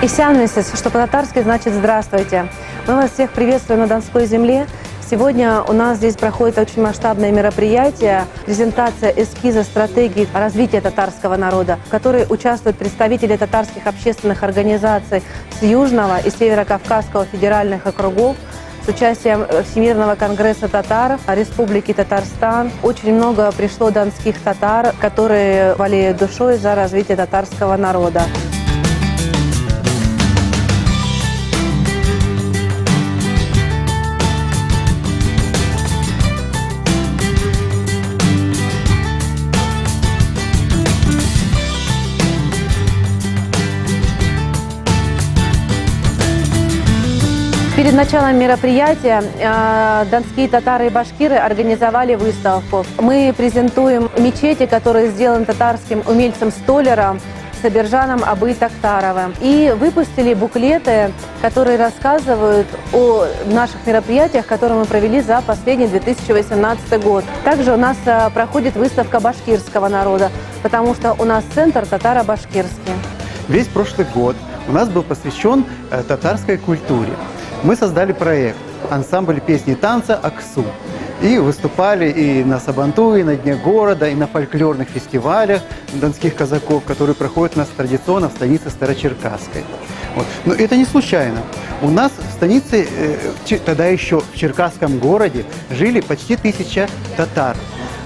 Исянмисис, что по-татарски значит «здравствуйте». Мы вас всех приветствуем на Донской земле. Сегодня у нас здесь проходит очень масштабное мероприятие, презентация эскиза стратегии развития татарского народа, в которой участвуют представители татарских общественных организаций с Южного и Северо-Кавказского федеральных округов, с участием Всемирного конгресса татар Республики Татарстан. Очень много пришло донских татар, которые болеют душой за развитие татарского народа. Перед началом мероприятия донские татары и башкиры организовали выставку. Мы презентуем мечети, которые сделаны татарским умельцем-столяром Сабиржаном Абы Тактаровым. И выпустили буклеты, которые рассказывают о наших мероприятиях, которые мы провели за последний 2018 год. Также у нас проходит выставка башкирского народа, потому что у нас центр татаро-башкирский. Весь прошлый год у нас был посвящен татарской культуре. Мы создали проект «Ансамбль песни и танца Аксу». И выступали и на Сабантуе, и на Дне города, и на фольклорных фестивалях донских казаков, которые проходят у нас традиционно в столице Старочеркасской. Вот. Но это не случайно. У нас в станице, тогда еще в Черкасском городе, жили почти 1000 татар.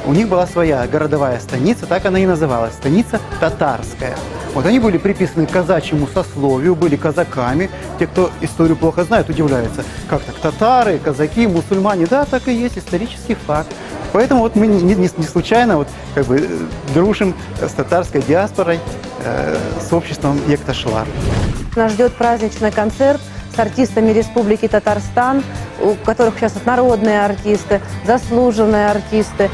У них была своя городовая станица, так она и называлась, станица татарская. Вот они были приписаны к казачьему сословию, были казаками. Те, кто историю плохо знает, удивляются. Как так? Татары, казаки, мусульмане. Да, так и есть, исторический факт. Поэтому вот мы не случайно вот, как бы, дружим с татарской диаспорой, с обществом Екташлар. Нас ждет праздничный концерт с артистами Республики Татарстан, у которых сейчас народные артисты, заслуженные артисты.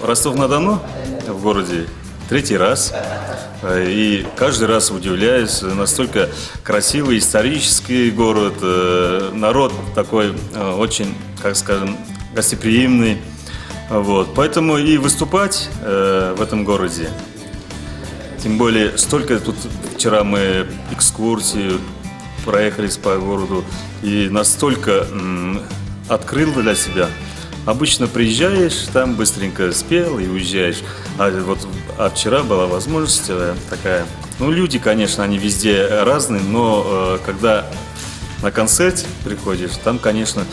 Ростов-на-Дону в городе 3-й раз. И каждый раз удивляюсь, настолько красивый исторический город, народ такой очень, как скажем, гостеприимный. Вот. Поэтому и выступать в этом городе, тем более столько тут вчера мы экскурсии проехались по городу и настолько открыл для себя. Обычно приезжаешь, там быстренько спел и уезжаешь. А вчера была возможность такая. Ну, люди, конечно, они везде разные, но когда на концерт приходишь, там, конечно,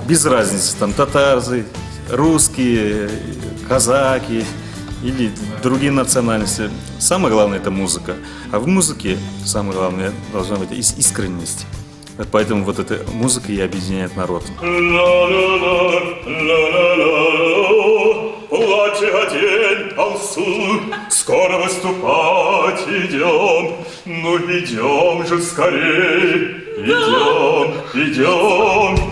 без разницы. Там татары, русские, казаки или другие национальности. Самое главное – это музыка. А в музыке самое главное должна быть искренность. Поэтому вот эта музыка и объединяет народ. Плачь одень, Алсу, скоро выступать идем. Ну идем же скорей, идем.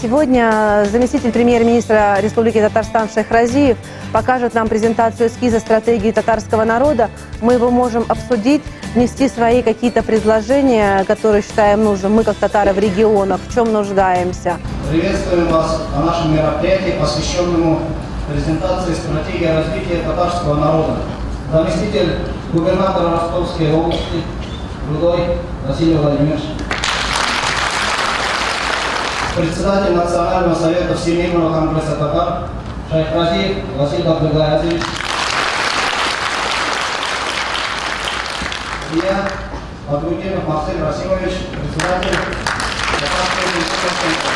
Сегодня заместитель премьер-министра Республики Татарстан Шейх Разиев покажет нам презентацию эскиза стратегии татарского народа. Мы его можем обсудить, внести свои какие-то предложения, которые считаем нужным. Мы, как татары в регионах, в чем нуждаемся. Приветствуем вас на нашем мероприятии, посвященному презентации стратегии развития татарского народа. Заместитель губернатора Ростовской области Рудой Василий Владимирович. Председатель Национального совета Всемирного конгресса татар Шейх Разиев Василий Абдулгаязович. И я, Абдулгенов Максим Расимович, председатель Татарского института.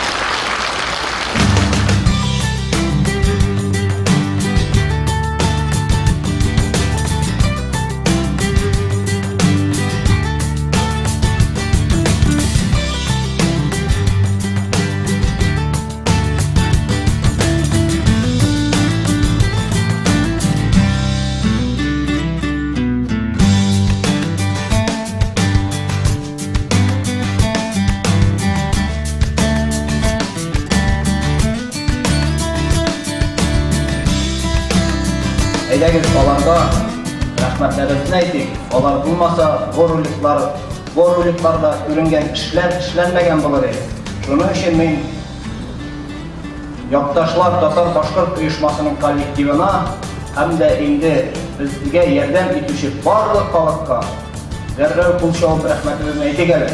Әйдәгез алаңға рәхмәтләребезне әйтик. Алар булмаса, бу роликларда күренгән эшләнмәгән булыр иде. Шуның өчен мин якташлар татар-башкорт оешмасының коллективына һәм дә инде безгә ярдәм итүче барлык халыкка дәррәү кул чабып рәхмәтебезне әйтик әле.